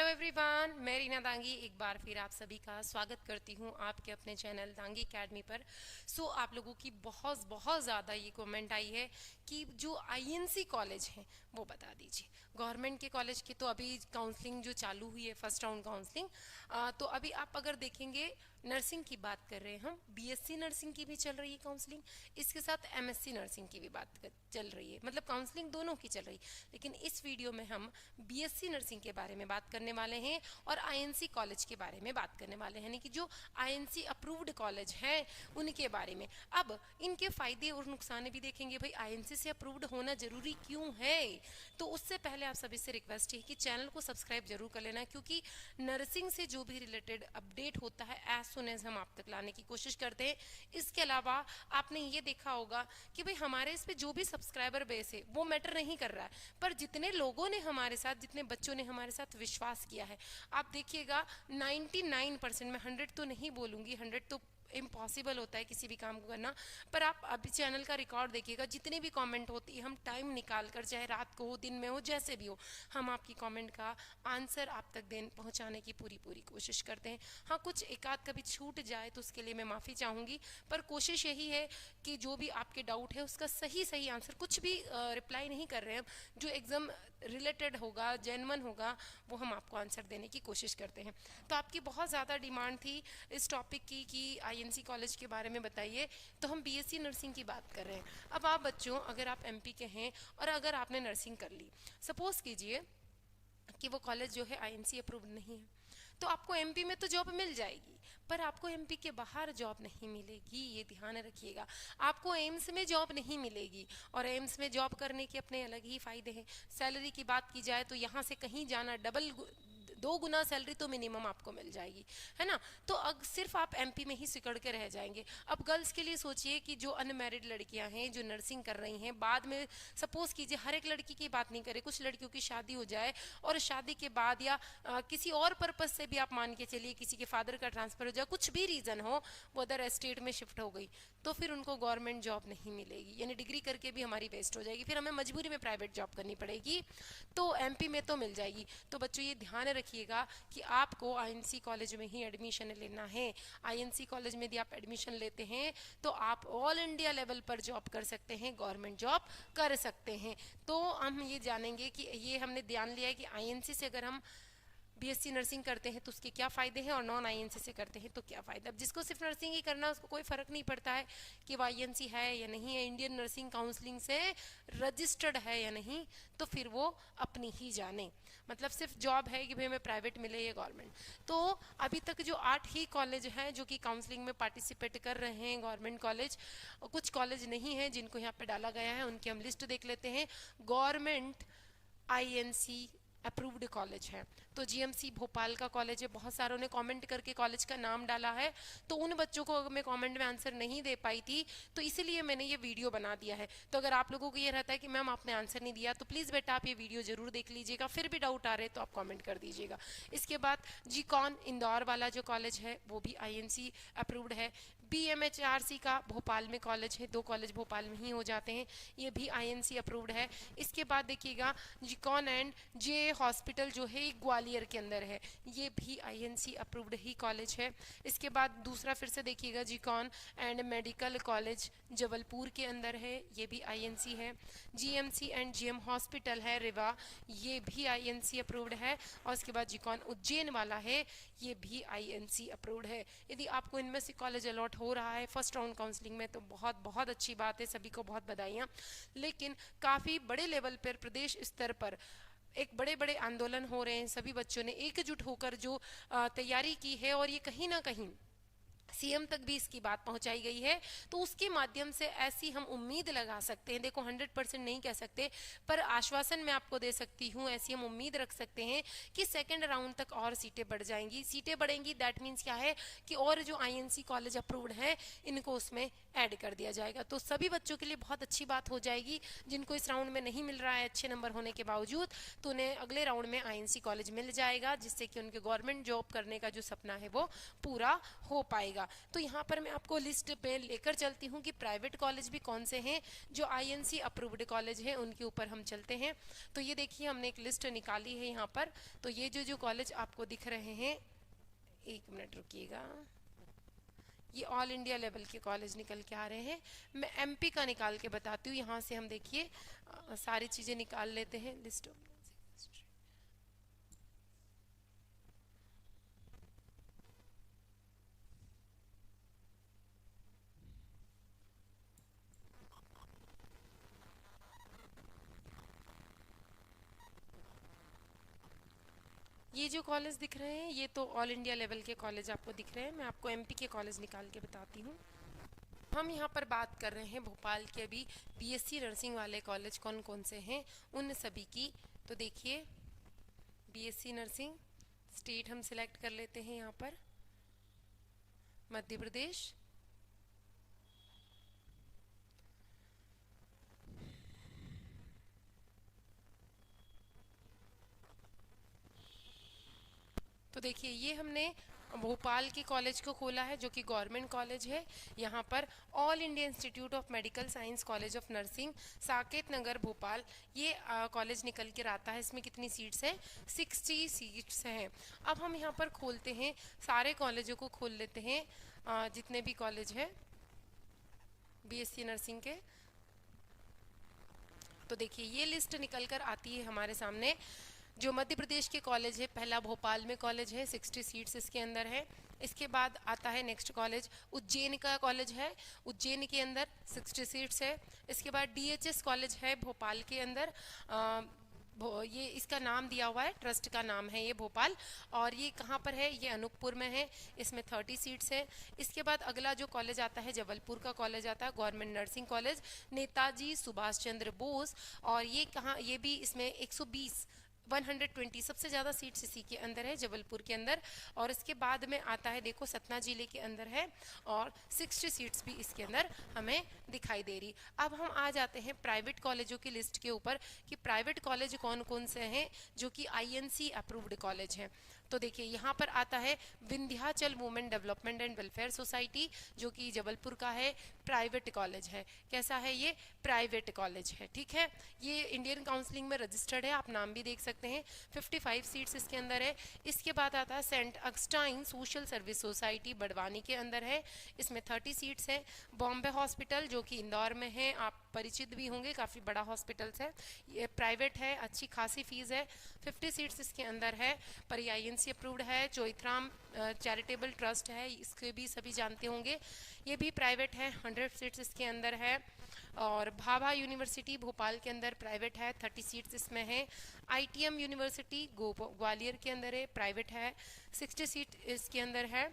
Everyone, मैं रीना दांगी एक बार फिर आप सभी का स्वागत करती हूं आपके अपने चैनल दांगी एकेडमी पर। आप लोगों की बहुत बहुत ज़्यादा ये कमेंट आई है कि जो आईएनसी कॉलेज हैं वो बता दीजिए। गवर्नमेंट के कॉलेज की तो अभी काउंसलिंग जो चालू हुई है, फर्स्ट राउंड काउंसलिंग, तो अभी आप अगर देखेंगे नर्सिंग की बात कर रहे हैं हम, बीएससी नर्सिंग की भी चल रही है काउंसलिंग, इसके साथ एमएससी नर्सिंग की भी चल रही है, मतलब काउंसलिंग दोनों की चल रही है। लेकिन इस वीडियो में हम बीएससी नर्सिंग के बारे में बात करने वाले हैं और आईएनसी कॉलेज के बारे में बात करने वाले हैं, यानी कि जो आईएनसी अप्रूव्ड कॉलेज हैं उनके बारे में। अब इनके फायदे और नुकसान भी देखेंगे। भाई आईएनसी से अप्रूव्ड होना जरूरी क्यों है? तो उससे पहले आप सभी से रिक्वेस्ट है कि चैनल को सब्सक्राइब जरूर कर लेना, क्योंकि नर्सिंग से जो भी रिलेटेड अपडेट होता है एज सुन एज हम आप तक लाने की कोशिश करते हैं। इसके अलावा आपने ये देखा होगा कि भाई हमारे इस पे जो भी सब्सक्राइबर बेस है वो मैटर नहीं कर रहा है, पर जितने लोगों ने हमारे साथ, जितने बच्चों ने हमारे साथ विश्वास किया है, आप देखिएगा 99% में, 100 तो नहीं बोलूंगी, 100 तो इम्पॉसिबल होता है किसी भी काम को करना, पर आप अभी चैनल का रिकॉर्ड देखिएगा, जितनी भी कमेंट होती है हम टाइम निकाल कर, चाहे रात को हो दिन में हो जैसे भी हो, हम आपकी कमेंट का आंसर आप तक पहुंचाने की पूरी कोशिश करते हैं। हाँ, कुछ एक आध कभी छूट जाए तो उसके लिए मैं माफ़ी चाहूँगी, पर कोशिश यही है कि जो भी आपके डाउट है उसका सही आंसर, कुछ भी रिप्लाई नहीं कर रहे हैं, जो एग्ज़ाम रिलेटेड होगा, जेन्युइन होगा, वो हम आपको आंसर देने की कोशिश करते हैं। तो आपकी बहुत ज़्यादा डिमांड थी इस टॉपिक की कि आईएनसी कॉलेज के बारे में बताइए, तो हम बीएससी नर्सिंग की बात कर रहे हैं। अब आप बच्चों, अगर आप एमपी के हैं और अगर आपने नर्सिंग कर ली, सपोज कीजिए कि वो कॉलेज जो है आईएनसी अप्रूव्ड नहीं है, तो आपको एमपी में तो जॉब मिल जाएगी, पर आपको एमपी के बाहर जॉब नहीं मिलेगी, ये ध्यान रखिएगा। आपको एम्स में जॉब नहीं मिलेगी, और एम्स में जॉब करने के अपने अलग ही फायदे हैं। सैलरी की बात की जाए तो यहाँ से कहीं जाना, डबल 2 गुना सैलरी तो मिनिमम आपको मिल जाएगी, है ना। तो अब सिर्फ आप एमपी में ही सिकड़ के रह जाएंगे। अब गर्ल्स के लिए सोचिए कि जो अनमैरिड लड़कियां हैं, जो नर्सिंग कर रही हैं, बाद में सपोज कीजिए, हर एक लड़की की बात नहीं करें, कुछ लड़कियों की शादी हो जाए और शादी के बाद या किसी और पर्पज से भी आप मान के चलिए, किसी के फादर का ट्रांसफर हो जाए, कुछ भी रीजन हो, वो अदर स्टेट में शिफ्ट हो गई, तो फिर उनको गवर्नमेंट जॉब नहीं मिलेगी, यानी डिग्री करके भी हमारी वेस्ट हो जाएगी, फिर हमें मजबूरी में प्राइवेट जॉब करनी पड़ेगी। तो एमपी में तो मिल जाएगी। तो बच्चों ये ध्यान रखिएगा कि आपको आईएनसी कॉलेज में ही एडमिशन लेना है। आईएनसी कॉलेज में यदि आप एडमिशन लेते हैं तो आप ऑल इंडिया लेवल पर जॉब कर सकते हैं, गवर्नमेंट जॉब कर सकते हैं। तो हम ये जानेंगे कि ये हमने ध्यान लिया है कि आईएनसी से अगर हम बीएससी नर्सिंग करते हैं तो उसके क्या फ़ायदे हैं, और नॉन आईएनसी से करते हैं तो क्या फ़ायदा। अब जिसको सिर्फ नर्सिंग ही करना है उसको कोई फ़र्क नहीं पड़ता है कि वो आईएनसी है या नहीं है, इंडियन नर्सिंग काउंसलिंग से रजिस्टर्ड है या नहीं, तो फिर वो अपनी ही जाने। मतलब सिर्फ जॉब है कि भाई हमें प्राइवेट मिले या गवर्नमेंट। तो अभी तक जो 8 ही कॉलेज हैं जो कि काउंसलिंग में पार्टिसिपेट कर रहे हैं, गवर्नमेंट कॉलेज, कुछ कॉलेज नहीं है जिनको यहाँ पे डाला गया है, उनकी हम लिस्ट देख लेते हैं। गवर्नमेंट आईएनसी अप्रूव्ड कॉलेज है तो जीएमसी भोपाल का कॉलेज है। बहुत सारों ने कमेंट करके कॉलेज का नाम डाला है, तो उन बच्चों को मैं कमेंट में आंसर नहीं दे पाई थी, तो इसीलिए मैंने ये वीडियो बना दिया है। तो अगर आप लोगों को ये रहता है कि मैम आपने आंसर नहीं दिया, तो प्लीज़ बेटा आप ये वीडियो जरूर देख लीजिएगा, फिर भी डाउट आ रहे तो आप कॉमेंट कर दीजिएगा। इसके बाद जीकॉन इंदौर वाला जो कॉलेज है वो भी आईएनसी अप्रूव्ड है। बीएमएचआरसी का भोपाल में कॉलेज है, 2 कॉलेज भोपाल में ही हो जाते हैं, ये भी आईएनसी अप्रूव्ड है। इसके बाद देखिएगा जीकॉन एंड जे हॉस्पिटल जो है ग्वालियर के अंदर है, ये भी आईएनसी अप्रूव्ड ही कॉलेज है। इसके बाद दूसरा फिर से देखिएगा जीकॉन एंड मेडिकल कॉलेज जबलपुर के अंदर है, ये भी आईएनसी है। जीएमसी एंड जीएम हॉस्पिटल है रिवा, ये भी आईएनसी अप्रूव्ड है। और इसके बाद जीकॉन उज्जैन वाला है, ये भी आईएनसी अप्रूव्ड है। यदि आपको इनमें से कॉलेज अलॉट हो रहा है फर्स्ट राउंड काउंसलिंग में तो बहुत बहुत अच्छी बात है, सभी को बहुत बधाइयाँ। लेकिन काफ़ी बड़े लेवल पर, प्रदेश स्तर पर एक बड़े बड़े आंदोलन हो रहे हैं, सभी बच्चों ने एकजुट होकर जो तैयारी की है, और ये कहीं ना कहीं सीएम तक भी इसकी बात पहुंचाई गई है, तो उसके माध्यम से ऐसी हम उम्मीद लगा सकते हैं। देखो 100% नहीं कह सकते, पर आश्वासन मैं आपको दे सकती हूँ, ऐसी हम उम्मीद रख सकते हैं कि सेकंड राउंड तक और सीटें बढ़ जाएंगी। सीटें बढ़ेंगी दैट मीन्स क्या है कि और जो आईएनसी कॉलेज अप्रूव्ड है इनको उसमें ऐड कर दिया जाएगा, तो सभी बच्चों के लिए बहुत अच्छी बात हो जाएगी। जिनको इस राउंड में नहीं मिल रहा है अच्छे नंबर होने के बावजूद, तो उन्हें अगले राउंड में आईएनसी कॉलेज मिल जाएगा, जिससे कि उनके गवर्नमेंट जॉब करने का जो सपना है वो पूरा हो पाएगा। आएगा। तो यहाँ पर मैं आपको लिस्ट पे लेकर चलती हूँ कि प्राइवेट कॉलेज भी कौन से हैं जो आईएनसी अप्रूव्ड कॉलेज हैं, उनके ऊपर हम चलते हैं। तो ये देखिए हमने एक लिस्ट निकाली है यहाँ पर। तो ये जो जो कॉलेज आपको दिख रहे हैं, एक मिनट रुकिएगा, ये ऑल इंडिया लेवल के कॉलेज निकल के आ रहे हैं। मैं एमपी का निकाल के बताती हूँ। यहाँ से हम देखिए सारी चीज़ें निकाल लेते हैं लिस्ट। ये जो कॉलेज दिख रहे हैं ये तो ऑल इंडिया लेवल के कॉलेज आपको दिख रहे हैं। मैं आपको एमपी के कॉलेज निकाल के बताती हूँ। हम यहाँ पर बात कर रहे हैं भोपाल के अभी बीएससी नर्सिंग वाले कॉलेज कौन कौन से हैं उन सभी की। तो देखिए बीएससी नर्सिंग स्टेट हम सिलेक्ट कर लेते हैं यहाँ पर मध्य प्रदेश। तो देखिए ये हमने भोपाल के कॉलेज को खोला है जो कि गवर्नमेंट कॉलेज है। यहाँ पर all India institute of medical science college of nursing Saket Nagar Bhopal, ये कॉलेज निकल कर आता है। इसमें कितनी सीट्स हैं? 60 सीट्स हैं। अब हम यहाँ पर खोलते हैं, सारे कॉलेजों को खोल लेते हैं, जितने भी कॉलेज हैं बीएससी नर्सिंग के। तो देखिए ये लिस्ट निकल कर आती है हमारे सामने। जो मध्य प्रदेश के कॉलेज है, पहला भोपाल में कॉलेज है, 60 सीट्स इसके अंदर है। इसके बाद आता है नेक्स्ट कॉलेज उज्जैन का कॉलेज है, उज्जैन के अंदर 60 सीट्स है। इसके बाद डीएचएस कॉलेज है भोपाल के अंदर, ये इसका नाम दिया हुआ है, ट्रस्ट का नाम है ये भोपाल, और ये कहाँ पर है? ये अनूपपुर में है। इसमें 30 सीट्स है। इसके बाद अगला जो कॉलेज आता है जबलपुर का कॉलेज आता है, government nursing college Netaji Subhash Chandra Bose, और ये कहाँ? ये भी इसमें 120 सबसे ज़्यादा सीट्स इसी के अंदर है, जबलपुर के अंदर। और इसके बाद में आता है, देखो सतना जिले के अंदर है, और 60 सीट्स भी इसके अंदर हमें दिखाई दे रही। अब हम आ जाते हैं प्राइवेट कॉलेजों की लिस्ट के ऊपर कि प्राइवेट कॉलेज कौन कौन से हैं जो कि आईएनसी अप्रूव्ड कॉलेज हैं। तो देखिए यहाँ पर आता है Vindhyachal women development and welfare society, जो कि जबलपुर का है, प्राइवेट कॉलेज है। कैसा है ये? प्राइवेट कॉलेज है, ठीक है। ये इंडियन काउंसिलिंग में रजिस्टर्ड है, आप नाम भी देख सकते हैं। 55 सीट्स इसके अंदर है। इसके बाद आता है Saint Augustine social service society Barwani के अंदर है, इसमें 30 सीट्स है। बॉम्बे हॉस्पिटल जो कि इंदौर में है, आप परिचित भी होंगे, काफ़ी बड़ा हॉस्पिटल्स है, ये प्राइवेट है, अच्छी खासी फीस है, 50 सीट्स इसके अंदर है, पर ये आईएनसी अप्रूव्ड है। चोइथराम चैरिटेबल ट्रस्ट है, इसके भी सभी जानते होंगे, ये भी प्राइवेट है, 100 सीट्स इसके अंदर है। और भाभा यूनिवर्सिटी भोपाल के अंदर प्राइवेट है, 30 सीट्स इसमें है। आईटीएम यूनिवर्सिटी ग्वालियर के अंदर है, प्राइवेट है, 60 सीट इसके अंदर है।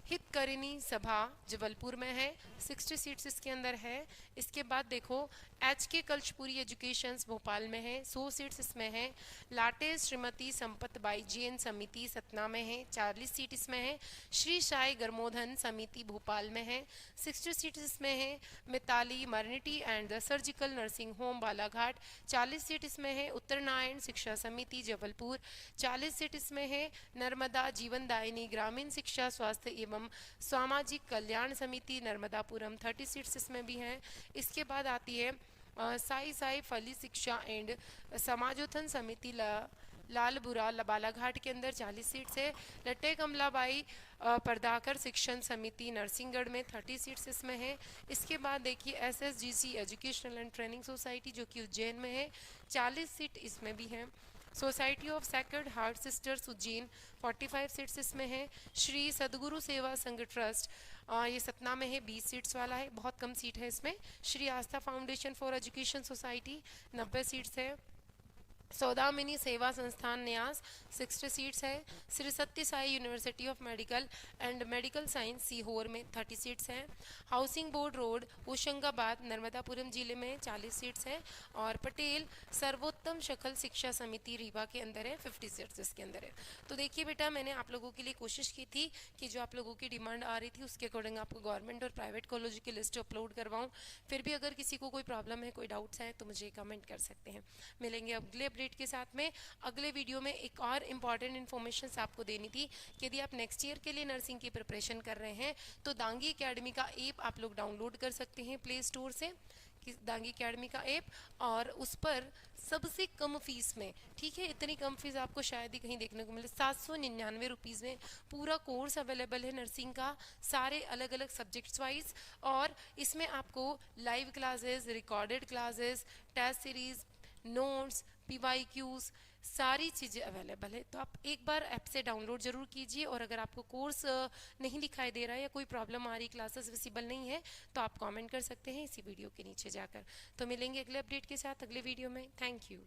हितकरिणी सभा जबलपुर में है, 60 सीट्स इसके अंदर है। इसके बाद देखो एचके कल्चपुरी एजुकेशंस भोपाल में है, 100 सीट्स इसमें है। लाटे श्रीमती संपत बाई जैन समिति सतना में है, 40 सीट इसमें है। श्री साई गर्मोधन समिति भोपाल में है, 60 सीट्स इसमें है। Mitali maternity and the surgical nursing home Balaghat, 40 seat इसमें है। उत्तरनारायण शिक्षा समिति जबलपुर, 40 सीट इसमें है। नर्मदा जीवनदायिनी ग्रामीण शिक्षा स्वास्थ्य एवं सामाजिक कल्याण समिति नर्मदापुरम, 30 सीट्स इसमें भी हैं। इसके बाद आती है साई साई फली शिक्षा एंड समाजोत्थान समिति लालबुरा बालाघाट के अंदर, 40 सीट्स है। लट्टे कमलाबाई पर्दाकर शिक्षण समिति नरसिंहगढ़ में, 30 सीट्स इसमें है। इसके बाद देखिए एसएसजीसी एजुकेशनल एंड ट्रेनिंग सोसाइटी जो कि उज्जैन में है, 40 सीट इसमें भी हैं। Society of sacred heart sisters Ujjain, 45 seats इसमें है। श्री सदगुरु सेवा संघ ट्रस्ट ये सतना में है, 20 सीट्स वाला है, बहुत कम सीट है इसमें। Shri Aastha foundation for education society, 90 seats है। सौदामिनी सेवा संस्थान न्यास, 60 सीट्स है। श्री सत्य Sai university of medical and medical science Sehore में, 30 सीट्स हैं। Housing board road Hoshangabad Narmadapuram जिले में, 40 सीट्स हैं। और पटेल सर्वोत्तम शकल शिक्षा समिति रीवा के अंदर है, 50 सीट्स इसके अंदर है। तो देखिए बेटा, मैंने आप लोगों के लिए कोशिश की थी कि जो आप लोगों की डिमांड आ रही थी उसके अकॉर्डिंग आपको गवर्नमेंट और प्राइवेट कॉलेज की लिस्ट अपलोड करवाऊँ। फिर भी अगर किसी को कोई प्रॉब्लम है, कोई डाउट्स हैं, तो मुझे कमेंट कर सकते हैं। मिलेंगे अगले अपडेट अपडेट के साथ में अगले वीडियो में एक और इम्पॉर्टेंट इन्फॉर्मेशन आपको देनी थी कि यदि आप नेक्स्ट ईयर के लिए नर्सिंग की प्रिपरेशन कर रहे हैं तो दांगी एकेडमी का ऐप आप लोग डाउनलोड कर सकते हैं प्ले स्टोर से, दांगी एकेडमी का ऐप, और उस पर सबसे कम फीस में, ठीक है, इतनी कम फीस आपको शायद ही कहीं देखने को मिले, 799 रुपीज़ में पूरा कोर्स अवेलेबल है नर्सिंग का, सारे अलग अलग सब्जेक्ट्स वाइज। और इसमें आपको live classes, recorded classes, test series, notes, PYQs, सारी चीज़ें अवेलेबल है। तो आप एक बार ऐप से डाउनलोड जरूर कीजिए, और अगर आपको कोर्स नहीं दिखाई दे रहा है या कोई प्रॉब्लम आ रही, क्लासेस विजिबल नहीं है, तो आप कमेंट कर सकते हैं इसी वीडियो के नीचे जाकर। तो मिलेंगे अगले अपडेट के साथ अगले वीडियो में। Thank you.